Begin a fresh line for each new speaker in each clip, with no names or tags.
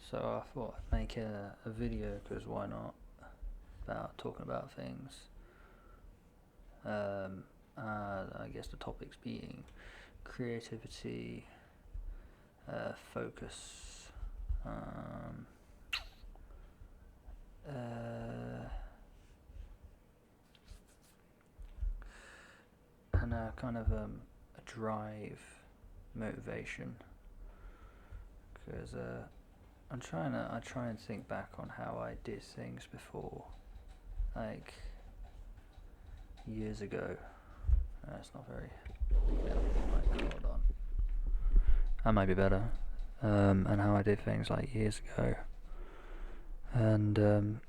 So I thought I'd make a video, because why not, about talking about things. I guess the topics being creativity, focus, and kind of a drive, motivation. Because I try and think back on how I did things before, like years ago. That's not very. Yeah, hold on. That might be better. And how I did things like years ago. And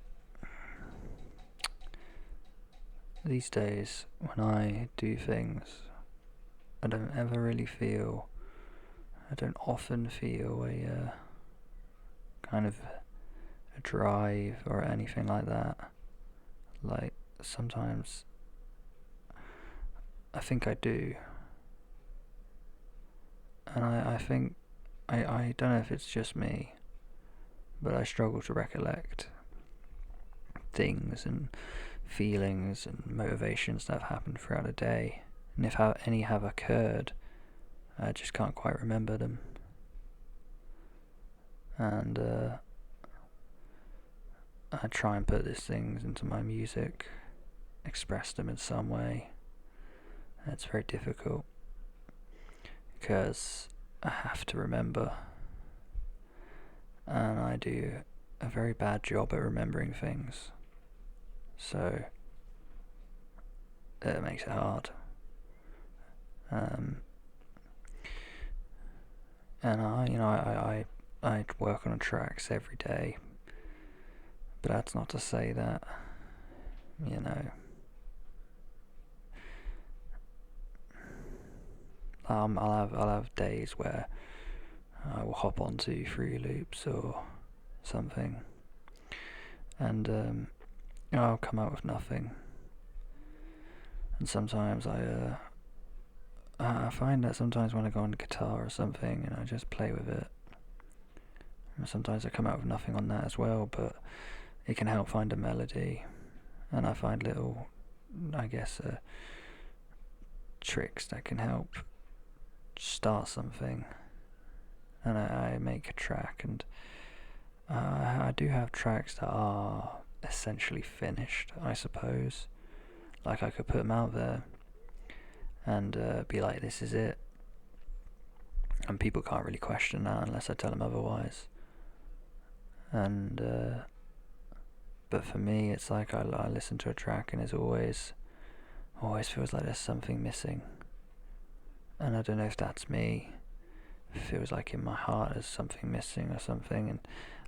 these days, when I do things, I don't often feel a kind of a drive or anything like that. Like, sometimes I think I do. And I think, I don't know if it's just me, but I struggle to recollect things and feelings and motivations that have happened throughout a day. And if any have occurred, I just can't quite remember them. And I try and put these things into my music, express them in some way. And it's very difficult, because I have to remember, and I do a very bad job at remembering things, so it makes it hard. And I work on tracks every day, but that's not to say that, I'll have days where I will hop onto Fruity Loops or something, and I'll come out with nothing. And sometimes I find that sometimes when I go on guitar or something and I just play with it, and sometimes I come out with nothing on that as well, but it can help find a melody, and I find little, I guess, tricks that can help start something, and I make a track. And I do have tracks that are essentially finished, I suppose. Like, I could put them out there and be like, this is it, and people can't really question that unless I tell them otherwise. And but for me, it's like I listen to a track and it's always feels like there's something missing, and I don't know if that's me. It feels like in my heart there's something missing or something, and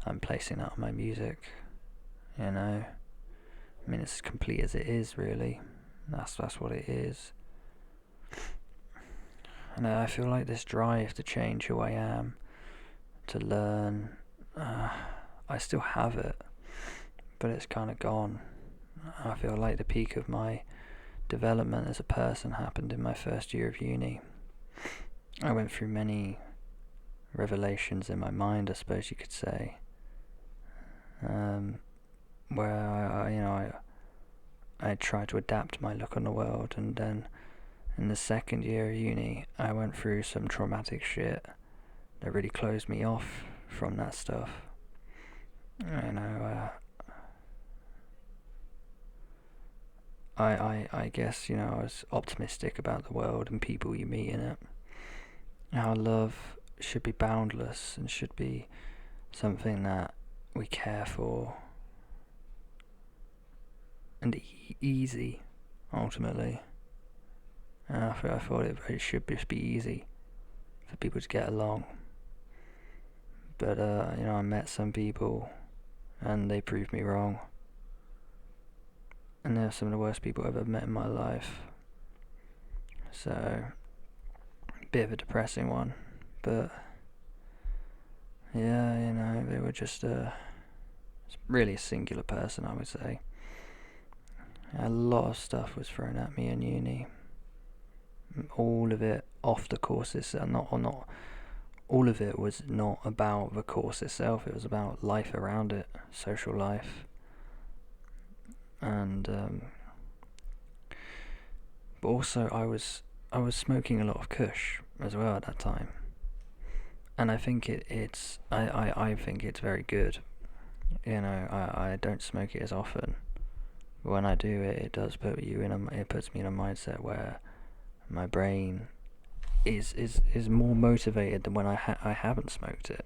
I'm placing that on my music. I mean, it's as complete as it is, really. That's what it is. And I feel like this drive to change who I am, to learn, I still have it, but it's kind of gone. I feel like the peak of my development as a person happened in my first year of uni. I went through many revelations in my mind, I suppose you could say, where I tried to adapt my look on the world, and then in the second year of uni I went through some traumatic shit that really closed me off from that stuff. I guess, I was optimistic about the world and people you meet in it. How love should be boundless and should be something that we care for, and easy, ultimately. And I thought it should just be easy for people to get along. But I met some people and they proved me wrong. And they're some of the worst people I've ever met in my life. So, a bit of a depressing one. But yeah, they were just really a singular person, I would say. A lot of stuff was thrown at me in uni. All of it off the courses, not all of it was not about the course itself. It was about life around it, social life, and but also I was smoking a lot of Kush as well at that time, and I think I think it's very good. I don't smoke it as often. But when I do it, it does put you in it puts me in a mindset where my brain is more motivated than when I haven't smoked it.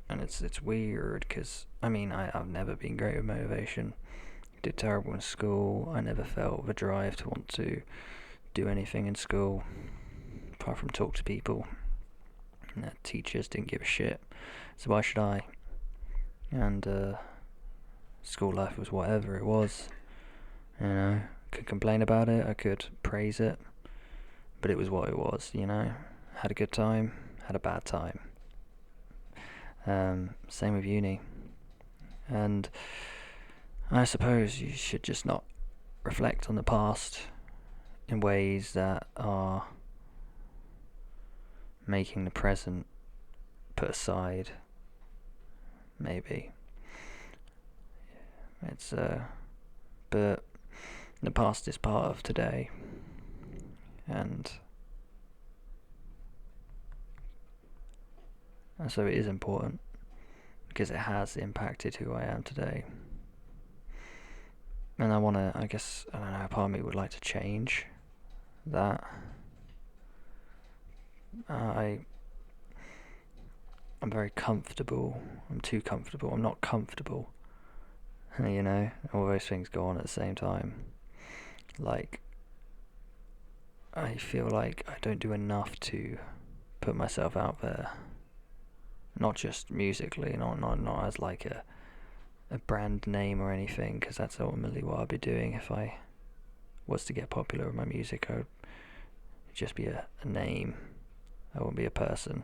And it's weird because I've never been great with motivation. Did terrible in school. I never felt the drive to want to do anything in school apart from talk to people. And teachers didn't give a shit, so why should I? And school life was whatever it was. Could complain about it, I could praise it, but it was what it was. Had a good time, had a bad time. Same with uni. And I suppose you should just not reflect on the past in ways that are making the present put aside. Maybe it's but the past is part of today, and so it is important because it has impacted who I am today. And I don't know, part of me would like to change that. I'm very comfortable. I'm too comfortable. I'm not comfortable. All those things go on at the same time. Like, I feel like I don't do enough to put myself out there. Not just musically, not as like a brand name or anything, because that's ultimately what I'd be doing if I was to get popular with my music. I would just be a name. I wouldn't be a person.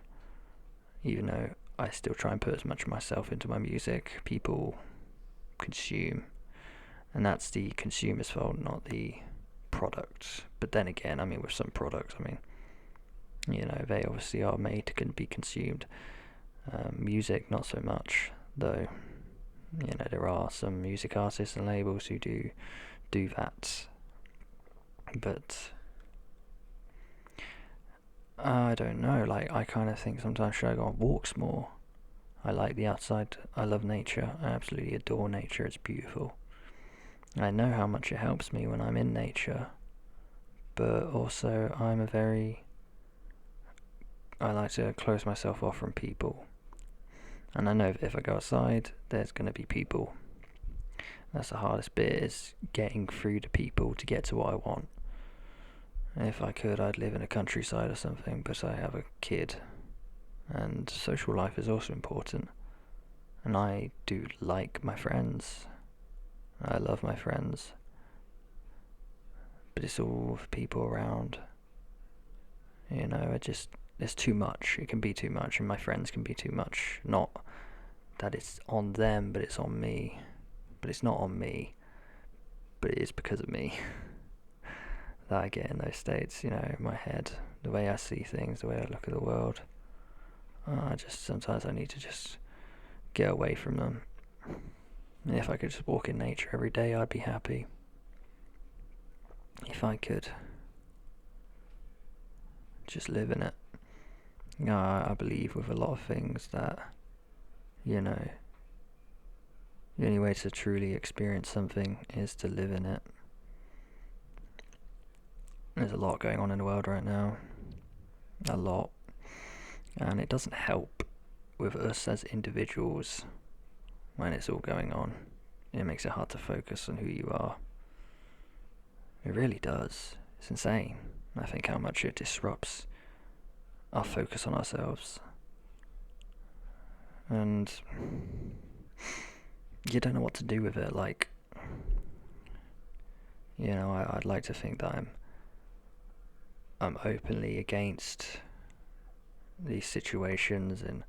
Even though I still try and put as much of myself into my music, people consume, and that's the consumer's fault, not the product. But then again, with some products, they obviously are made to be consumed. Music, not so much, though. There are some music artists and labels who do that, but I don't know. Like, I kind of think sometimes, should I go on walks more? I like the outside. I love nature. I absolutely adore nature. It's beautiful. I know how much it helps me when I'm in nature, but also I like to close myself off from people. And I know if I go outside, there's going to be people. That's the hardest bit, is getting through to people to get to what I want. And if I could, I'd live in a countryside or something, but I have a kid, and social life is also important. And I do like my friends. I love my friends. But it's all the people around. It's too much. It can be too much, and my friends can be too much. Not that it's on them, but it's on me. But it's not on me, but it is because of me that I get in those states, in my head, the way I see things, the way I look at the world. Sometimes I need to just get away from them. And if I could just walk in nature every day, I'd be happy. If I could just live in it. I believe with a lot of things that, the only way to truly experience something is to live in it. There's a lot going on in the world right now. A lot. And it doesn't help with us as individuals when it's all going on. It makes it hard to focus on who you are. It really does. It's insane. I think how much it disrupts our focus on ourselves. And you don't know what to do with it. Like, I'd like to think that I'm openly against these situations in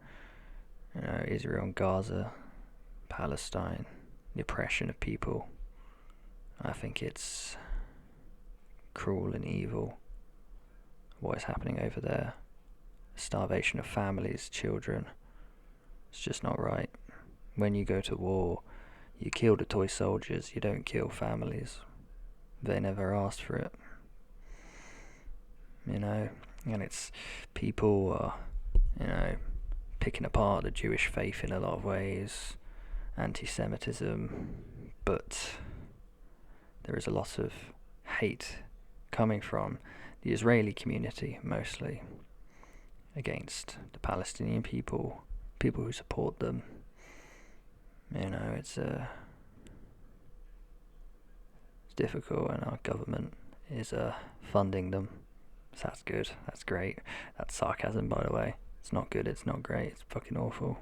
Israel and Gaza, Palestine, the oppression of people. I think it's cruel and evil what is happening over there. starvation of families, children. It's just not right. When you go to war, you kill the toy soldiers, you don't kill families. They never asked for it. And it's people picking apart the Jewish faith in a lot of ways, anti-Semitism, but there is a lot of hate coming from the Israeli community, mostly, against the Palestinian people who support them. It's difficult, and our government is funding them. So that's good. That's great. That's sarcasm, by the way. It's not good. It's not great. It's fucking awful.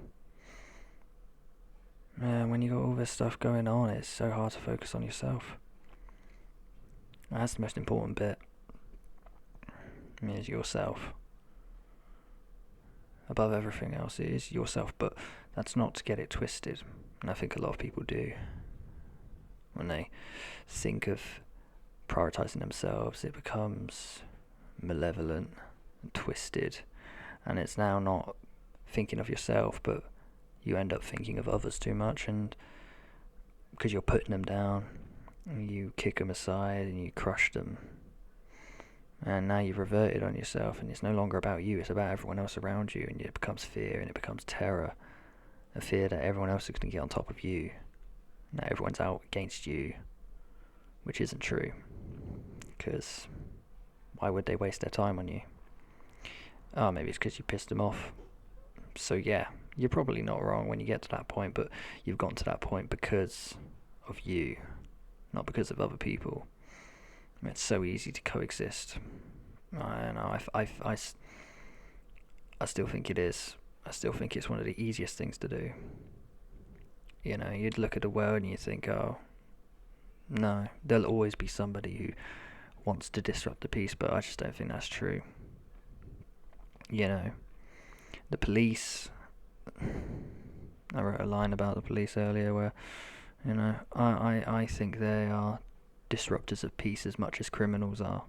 When you got all this stuff going on, it's so hard to focus on yourself. That's the most important bit. Is yourself. Above everything else, it is yourself, but that's not to get it twisted. And I think a lot of people do. When they think of prioritizing themselves, it becomes malevolent and twisted, and it's now not thinking of yourself, but you end up thinking of others too much, and because you're putting them down, and you kick them aside and you crush them, and now you've reverted on yourself, and it's no longer about you, it's about everyone else around you, and it becomes fear, and it becomes terror, a fear that everyone else is going to get on top of you, that everyone's out against you, which isn't true, because why would they waste their time on you? Oh, maybe it's because you pissed them off. So yeah, you're probably not wrong when you get to that point, but you've gotten to that point because of you, not because of other people. It's so easy to coexist. I don't know, I still think it is. I still think it's one of the easiest things to do. You'd look at the world and you think, oh, no, there'll always be somebody who wants to disrupt the peace, but I just don't think that's true. The police, I wrote a line about the police earlier where, I think they are disruptors of peace as much as criminals are.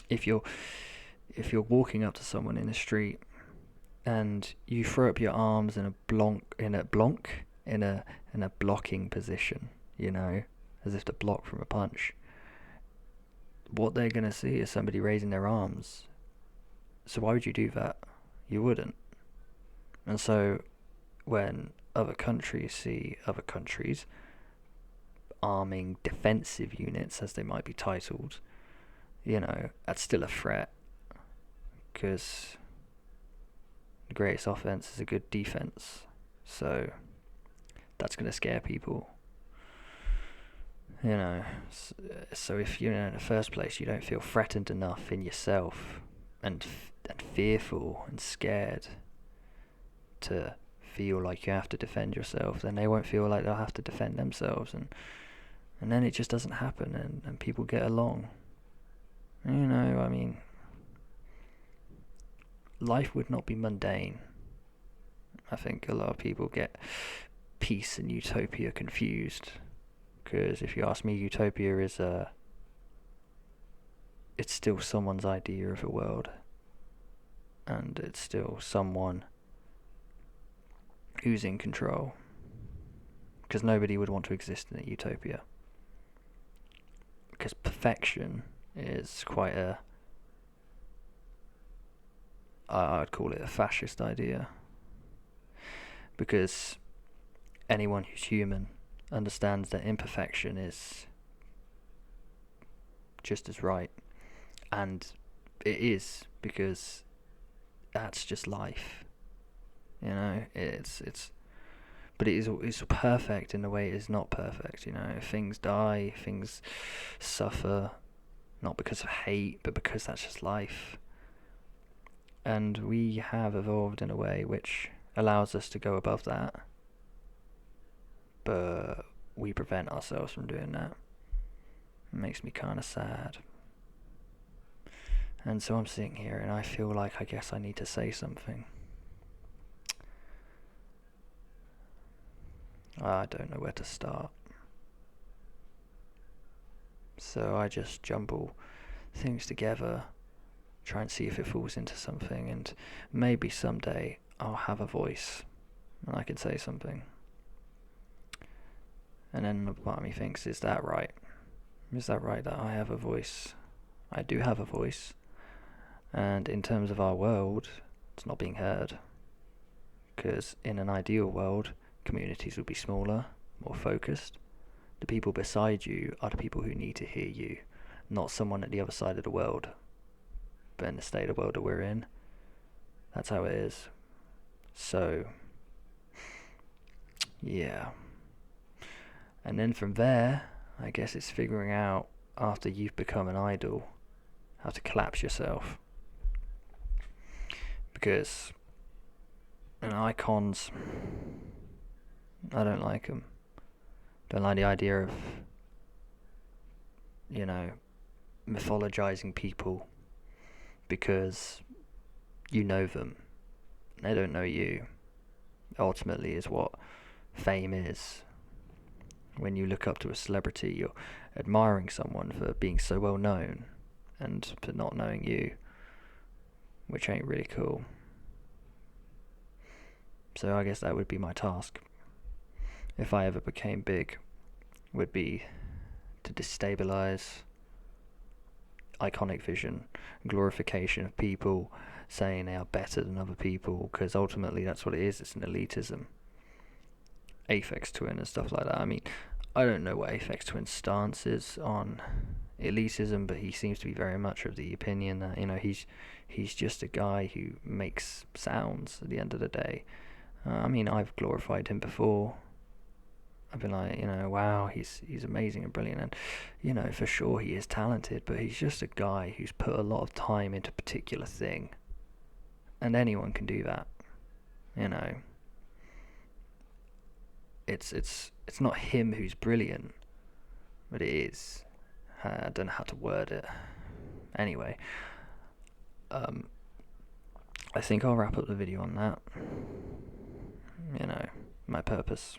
If you're walking up to someone in the street and you throw up your arms in a blocking position, as if to block from a punch, what they're going to see is somebody raising their arms. So why would you do that? You wouldn't. And so when other countries see other countries arming defensive units, as they might be titled, that's still a threat, because the greatest offense is a good defense. So that's going to scare people. So if in the first place you don't feel threatened enough in yourself and fearful and scared to feel like you have to defend yourself, then they won't feel like they'll have to defend themselves, and then it just doesn't happen, and people get along. Life would not be mundane. I think a lot of people get peace and utopia confused. Because if you ask me, utopia is it's still someone's idea of a world, and it's still someone who's in control, because nobody would want to exist in a utopia, because perfection is quite I'd call it a fascist idea, because anyone who's human understands that imperfection is just as right, and it is, because that's just life. But it's perfect in the way it is not perfect. Things die, things suffer, not because of hate, but because that's just life. And we have evolved in a way which allows us to go above that, but we prevent ourselves from doing that. It makes me kind of sad. And so I'm sitting here and I feel like I guess I need to say something. I don't know where to start. So I just jumble things together, try and see if it falls into something, and maybe someday I'll have a voice and I can say something. And then a part of me thinks, is that right? Is that right that I have a voice? I do have a voice. And in terms of our world, it's not being heard. Because in an ideal world, communities would be smaller, more focused. The people beside you are the people who need to hear you, not someone at the other side of the world. But in the state of world that we're in, that's how it is. So, yeah. And then from there, I guess it's figuring out, after you've become an idol, how to collapse yourself. Because icons, I don't like them. Don't like the idea of, mythologizing people because you know them. They don't know you. Ultimately is what fame is. When you look up to a celebrity, you're admiring someone for being so well known and for not knowing you, which ain't really cool. So I guess that would be my task, if I ever became big, would be to destabilize iconic vision, glorification of people saying they are better than other people, because ultimately that's what it is. It's an elitism. Aphex Twin and stuff like that. I mean, I don't know what Aphex Twin's stance is on elitism, but he seems to be very much of the opinion that, he's just a guy who makes sounds at the end of the day. I mean, I've glorified him before. I've been like, wow, he's amazing and brilliant, and for sure he is talented, but he's just a guy who's put a lot of time into a particular thing, and anyone can do that. It's not him who's brilliant, but it is. I don't know how to word it. Anyway, I think I'll wrap up the video on that. My purpose.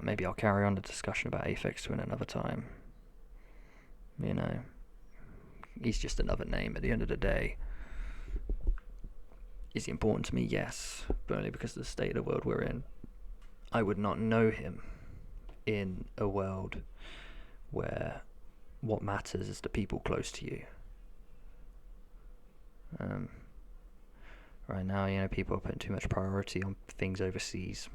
Maybe I'll carry on the discussion about Aphex Twin another time. He's just another name at the end of the day. Is he important to me? Yes, but only because of the state of the world we're in. I would not know him in a world where what matters is the people close to you. Right now, people are putting too much priority on things overseas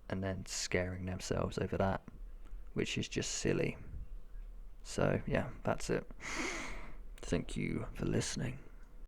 and then scaring themselves over that, which is just silly. So, yeah, that's it. Thank you for listening.